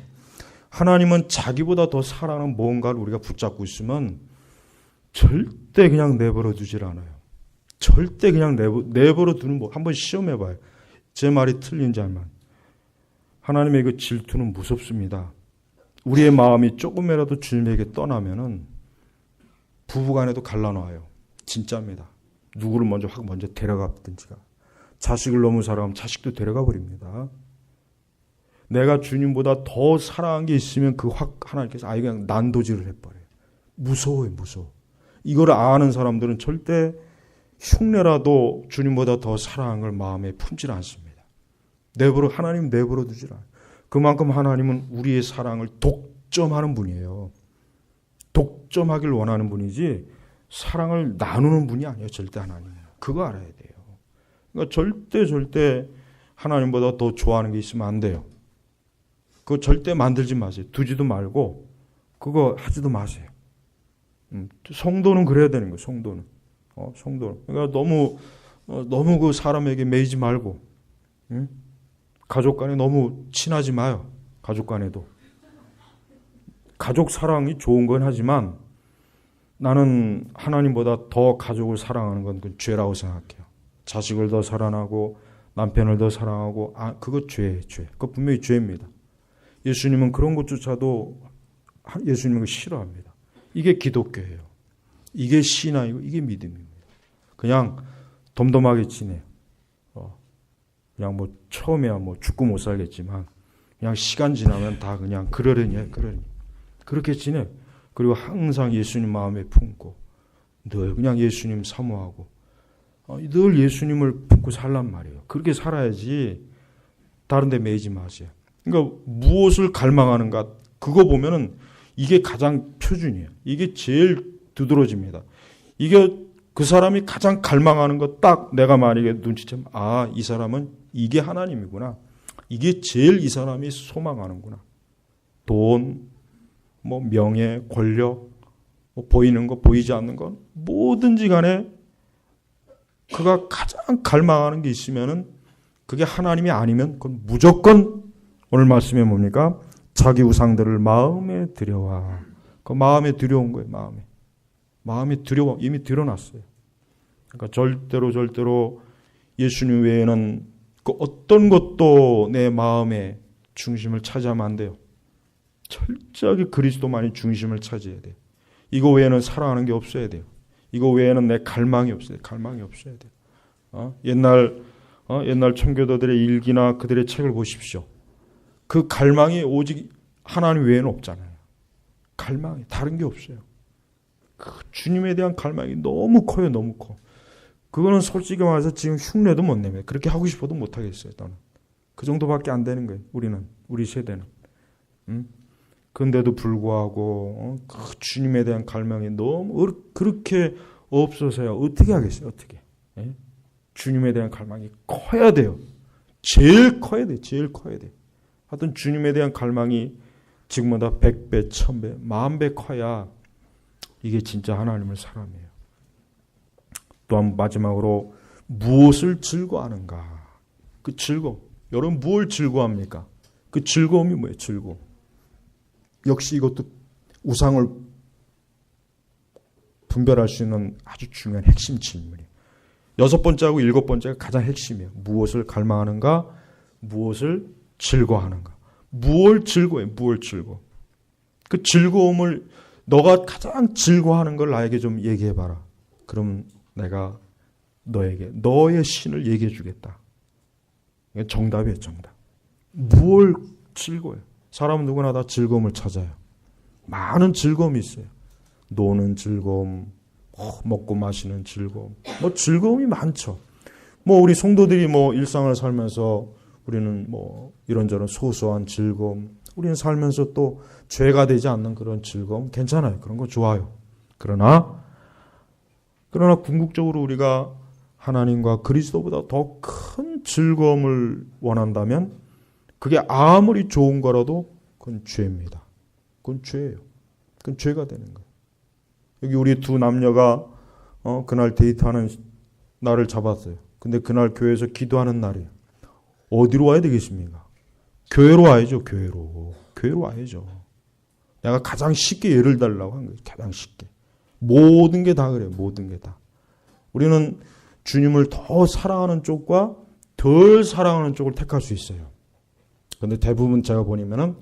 하나님은 자기보다 더 사랑하는 무언가를 우리가 붙잡고 있으면 절대 그냥 내버려 두질 않아요. 절대 그냥 내버려 두는 법. 한번 시험해 봐요. 제 말이 틀린지 알만. 하나님의 그 질투는 무섭습니다. 우리의 마음이 조금이라도 주님에게 떠나면은 부부간에도 갈라놔요. 진짜입니다. 누구를 먼저 데려가든지가. 자식을 너무 사랑하면 자식도 데려가 버립니다. 내가 주님보다 더 사랑한 게 있으면 하나님께서 아예 그냥 난도질을 해버려요. 무서워요, 무서워. 이걸 아는 사람들은 절대 흉내라도 주님보다 더 사랑한 걸 마음에 품질 않습니다. 하나님 내버려 두질 않아요. 그만큼 하나님은 우리의 사랑을 독점하는 분이에요. 독점하길 원하는 분이지 사랑을 나누는 분이 아니에요. 절대 하나님은. 그거 알아야 돼요. 그러니까 절대 하나님보다 더 좋아하는 게 있으면 안 돼요. 그거 절대 만들지 마세요. 두지도 말고 그거 하지도 마세요. 성도는 그래야 되는 거예요. 성도는. 그러니까 너무 그 사람에게 매이지 말고, 가족 간에 너무 친하지 마요. 가족 간에도. 가족 사랑이 좋은 건 하지만 나는 하나님보다 더 가족을 사랑하는 건 그 죄라고 생각해요. 자식을 더 사랑하고 남편을 더 사랑하고 그거 죄예요. 죄. 그거 분명히 죄입니다. 예수님은 그런 것조차도 예수님은 싫어합니다. 이게 기독교예요. 이게 신앙이고 이게 믿음입니다. 그냥 덤덤하게 지내요. 그냥 뭐 처음에야 뭐 죽고 못 살겠지만 그냥 시간 지나면 다 그냥 그러려니 그렇게 지내. 그리고 항상 예수님 마음에 품고 늘 그냥 예수님 사모하고 늘 예수님을 품고 살란 말이에요. 그렇게 살아야지 다른 데 매이지 마세요. 그러니까 무엇을 갈망하는가 그거 보면은 이게 가장 표준이에요. 이게 제일 두드러집니다. 이게 그 사람이 가장 갈망하는 거 딱 내가 만약에 눈치채면 이 사람은 이게 하나님이구나. 이게 제일 이 사람이 소망하는구나. 돈, 뭐 명예, 권력, 뭐 보이는 거, 보이지 않는 건 뭐든지 간에 그가 가장 갈망하는 게 있으면은 그게 하나님이 아니면 그건 무조건 오늘 말씀에 뭡니까? 자기 우상들을 마음에 들여와. 그 마음에 들여온 거예요. 마음에 들여와. 이미 들여놨어요. 그러니까 절대로 예수님 외에는 그 어떤 것도 내 마음의 중심을 차지하면 안 돼요. 철저하게 그리스도만이 중심을 차지해야 돼요. 이거 외에는 사랑하는 게 없어야 돼요. 이거 외에는 내 갈망이 없어야 돼요. 옛날 청교도들의 일기나 그들의 책을 보십시오. 그 갈망이 오직 하나님 외에는 없잖아요. 갈망이 다른 게 없어요. 그 주님에 대한 갈망이 너무 커요. 너무 커. 그거는 솔직히 말해서 지금 흉내도 못 내면 그렇게 하고 싶어도 못 하겠어요. 저는 그 정도밖에 안 되는 거예요. 우리 세대는. 그런데도 불구하고 그 주님에 대한 갈망이 너무 그렇게 없어서야 어떻게 하겠어요? 어떻게? 주님에 대한 갈망이 커야 돼요. 제일 커야 돼요. 하여튼 주님에 대한 갈망이 지금보다 100배, 1000배, 10,000배 커야 이게 진짜 하나님을 사랑해요. 또한 마지막으로 무엇을 즐거워하는가? 그 즐거움. 여러분 무엇을 즐거워합니까? 그 즐거움이 뭐예요? 즐거움. 역시 이것도 우상을 분별할 수 있는 아주 중요한 핵심 질문이에요. 6번째하고 7번째가 가장 핵심이에요. 무엇을 갈망하는가? 무엇을 즐거워하는가? 무엇을 즐거워해? 무엇을 즐거워? 그 즐거움을 너가 가장 즐거워하는 걸 나에게 좀 얘기해봐라. 그럼 내가 너에게 너의 신을 얘기해 주겠다. 이게 정답이에요. 정답. 뭘 즐거워요? 사람은 누구나 다 즐거움을 찾아요. 많은 즐거움이 있어요. 노는 즐거움, 먹고 마시는 즐거움. 뭐 즐거움이 많죠. 뭐 우리 성도들이 뭐 일상을 살면서 우리는 뭐 이런저런 소소한 즐거움, 우리는 살면서 또 죄가 되지 않는 그런 즐거움 괜찮아요. 그런 거 좋아요. 그러나 궁극적으로 우리가 하나님과 그리스도보다 더 큰 즐거움을 원한다면 그게 아무리 좋은 거라도 그건 죄입니다. 그건 죄예요. 그건 죄가 되는 거예요. 여기 우리 두 남녀가 그날 데이트하는 날을 잡았어요. 근데 그날 교회에서 기도하는 날이에요. 어디로 와야 되겠습니까? 교회로 와야죠. 교회로 와야죠. 내가 가장 쉽게 예를 달라고 한 거예요. 가장 쉽게. 모든 게 다 그래요. 모든 게 다. 우리는 주님을 더 사랑하는 쪽과 덜 사랑하는 쪽을 택할 수 있어요. 그런데 대부분 제가 보면은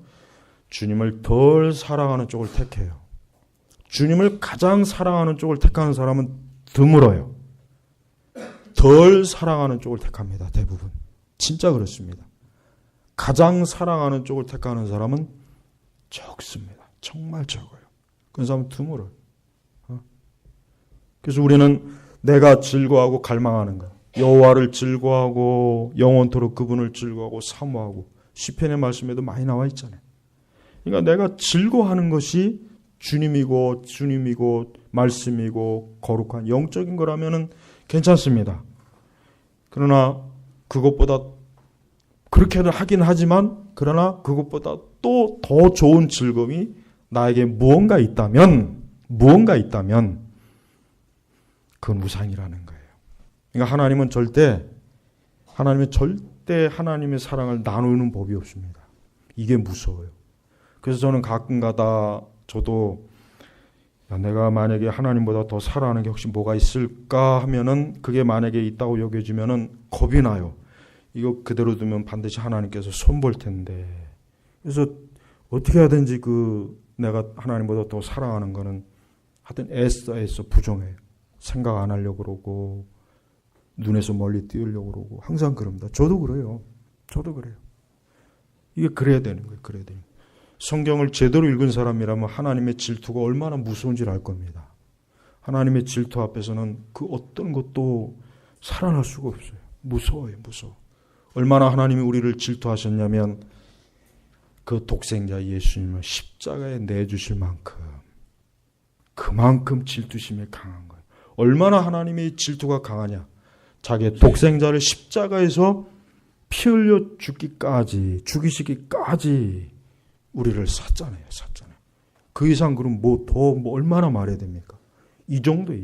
주님을 덜 사랑하는 쪽을 택해요. 주님을 가장 사랑하는 쪽을 택하는 사람은 드물어요. 덜 사랑하는 쪽을 택합니다. 대부분. 진짜 그렇습니다. 가장 사랑하는 쪽을 택하는 사람은 적습니다. 정말 적어요. 그런 사람은 드물어요. 그래서 우리는 내가 즐거워하고 갈망하는 것, 여호와를 즐거워하고 영원토록 그분을 즐거워하고 사모하고 시편의 말씀에도 많이 나와 있잖아요. 그러니까 내가 즐거워하는 것이 주님이고 말씀이고 거룩한 영적인 거라면은 괜찮습니다. 그러나 그것보다 그렇게는 하긴 하지만 그러나 그것보다 또 더 좋은 즐거움이 나에게 무언가 있다면 그건 우상이라는 거예요. 그러니까 하나님은 절대 하나님의 사랑을 나누는 법이 없습니다. 이게 무서워요. 그래서 저는 가끔가다 저도 내가 만약에 하나님보다 더 사랑하는 게 혹시 뭐가 있을까 하면은 그게 만약에 있다고 여겨지면은 겁이 나요. 이거 그대로 두면 반드시 하나님께서 손볼 텐데. 그래서 어떻게 하든지 내가 하나님보다 더 사랑하는 거는 하여튼 애써 부정해요. 생각 안 하려고 그러고 눈에서 멀리 띄우려고 그러고 항상 그럽니다. 저도 그래요. 이게 그래야 되는 거예요. 성경을 제대로 읽은 사람이라면 하나님의 질투가 얼마나 무서운지를 알 겁니다. 하나님의 질투 앞에서는 그 어떤 것도 살아날 수가 없어요. 무서워요. 얼마나 하나님이 우리를 질투하셨냐면 그 독생자 예수님을 십자가에 내주실 만큼 그만큼 질투심이 강한 거예요. 얼마나 하나님의 질투가 강하냐. 자기의 독생자를 십자가에서 피 흘려 죽이시기까지 우리를 샀잖아요. 그 이상 그럼 더 얼마나 말해야 됩니까? 이 정도.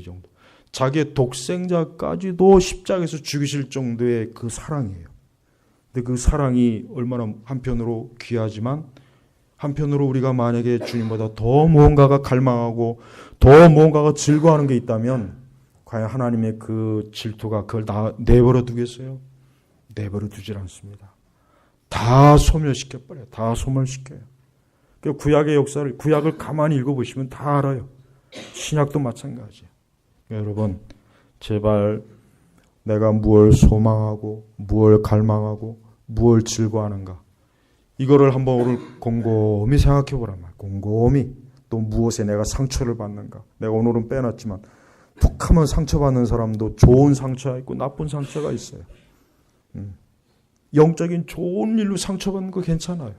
자기의 독생자까지도 십자가에서 죽이실 정도의 그 사랑이에요. 근데 그 사랑이 얼마나 한편으로 귀하지만 한편으로 우리가 만약에 주님보다 더 무언가가 갈망하고 더 무언가가 즐거워하는 게 있다면 과연 하나님의 그 질투가 그걸 다 내버려 두겠어요? 내버려 두질 않습니다. 다 소멸시켜버려요. 다 소멸시켜요. 구약의 역사를, 구약을 가만히 읽어보시면 다 알아요. 신약도 마찬가지예요. 여러분, 제발 내가 무엇을 소망하고 무엇을 갈망하고 무엇을 즐거워하는가 이거를 한번 오늘 곰곰이 생각해 보란 말이에요. 곰곰이. 또 무엇에 내가 상처를 받는가. 내가 오늘은 빼놨지만 툭 하면 상처받는 사람도 좋은 상처가 있고 나쁜 상처가 있어요. 영적인 좋은 일로 상처받는 거 괜찮아요.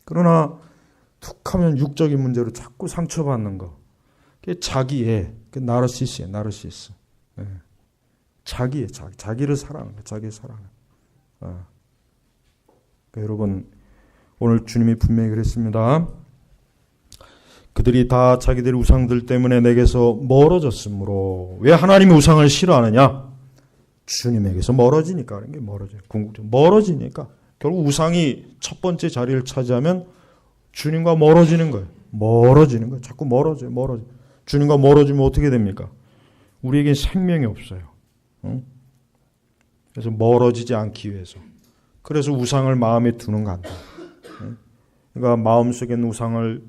그러나 툭 하면 육적인 문제로 자꾸 상처받는 거. 그게 자기의 나르시스예요. 나르시스. 자기를 사랑하는 거예요. 자기를 사랑하는 거예요. 여러분, 오늘 주님이 분명히 그랬습니다. 그들이 다 자기들의 우상들 때문에 내게서 멀어졌으므로. 왜 하나님의 우상을 싫어하느냐? 주님에게서 멀어지니까. 그런 게 멀어지니까. 결국 우상이 첫 번째 자리를 차지하면 주님과 멀어지는 거예요. 자꾸 멀어져요. 주님과 멀어지면 어떻게 됩니까? 우리에겐 생명이 없어요. 그래서 멀어지지 않기 위해서. 그래서 우상을 마음에 두는 거 아니에요. 그러니까 마음속에 있는 우상을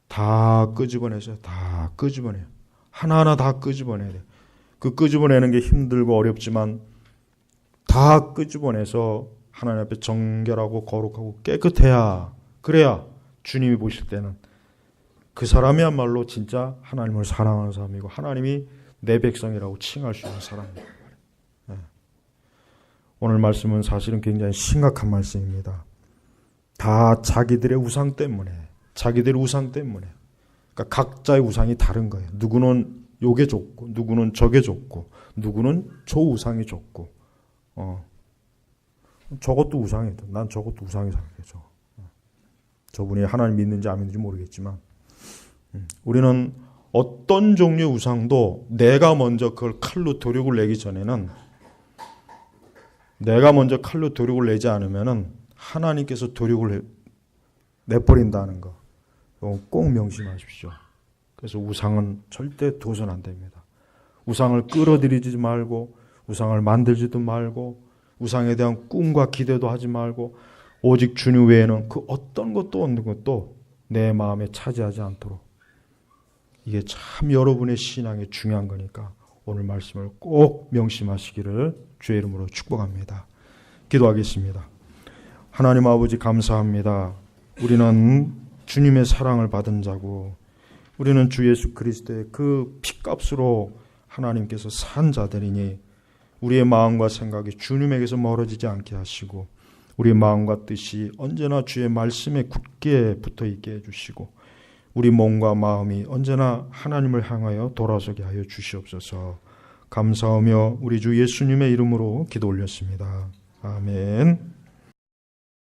다 끄집어내세요. 다 끄집어내요. 하나하나 다 끄집어내야 돼요. 그 끄집어내는 게 힘들고 어렵지만 다 끄집어내서 하나님 앞에 정결하고 거룩하고 깨끗해야, 그래야 주님이 보실 때는 그 사람이야말로 진짜 하나님을 사랑하는 사람이고 하나님이 내 백성이라고 칭할 수 있는 사람이에요. 오늘 말씀은 사실은 굉장히 심각한 말씀입니다. 다 자기들의 우상 때문에. 그러니까 각자의 우상이 다른 거예요. 누구는 요게 좋고 누구는 저게 좋고 누구는 저 우상이 좋고 저것도 우상이에요. 난 저것도 우상이 생각해요. 저분이 하나님 믿는지 안 믿는지 모르겠지만 우리는 어떤 종류의 우상도 내가 먼저 그걸 칼로 도륙을 내기 전에는, 내가 먼저 칼로 도륙을 내지 않으면은 하나님께서 도륙을 내버린다는 거 꼭 명심하십시오. 그래서 우상은 절대 둬선 안 됩니다. 우상을 끌어들이지 말고 우상을 만들지도 말고 우상에 대한 꿈과 기대도 하지 말고 오직 주님 외에는 그 어떤 것도 없는 것도 내 마음에 차지하지 않도록. 이게 참 여러분의 신앙에 중요한 거니까 오늘 말씀을 꼭 명심하시기를 주의 이름으로 축복합니다. 기도하겠습니다. 하나님 아버지 감사합니다. 우리는 주님의 사랑을 받은 자고 우리는 주 예수 그리스도의 그 핏값으로 하나님께서 산 자들이니 우리의 마음과 생각이 주님에게서 멀어지지 않게 하시고 우리의 마음과 뜻이 언제나 주의 말씀에 굳게 붙어있게 해주시고 우리 몸과 마음이 언제나 하나님을 향하여 돌아서게 하여 주시옵소서. 감사하며 우리 주 예수님의 이름으로 기도 올렸습니다. 아멘.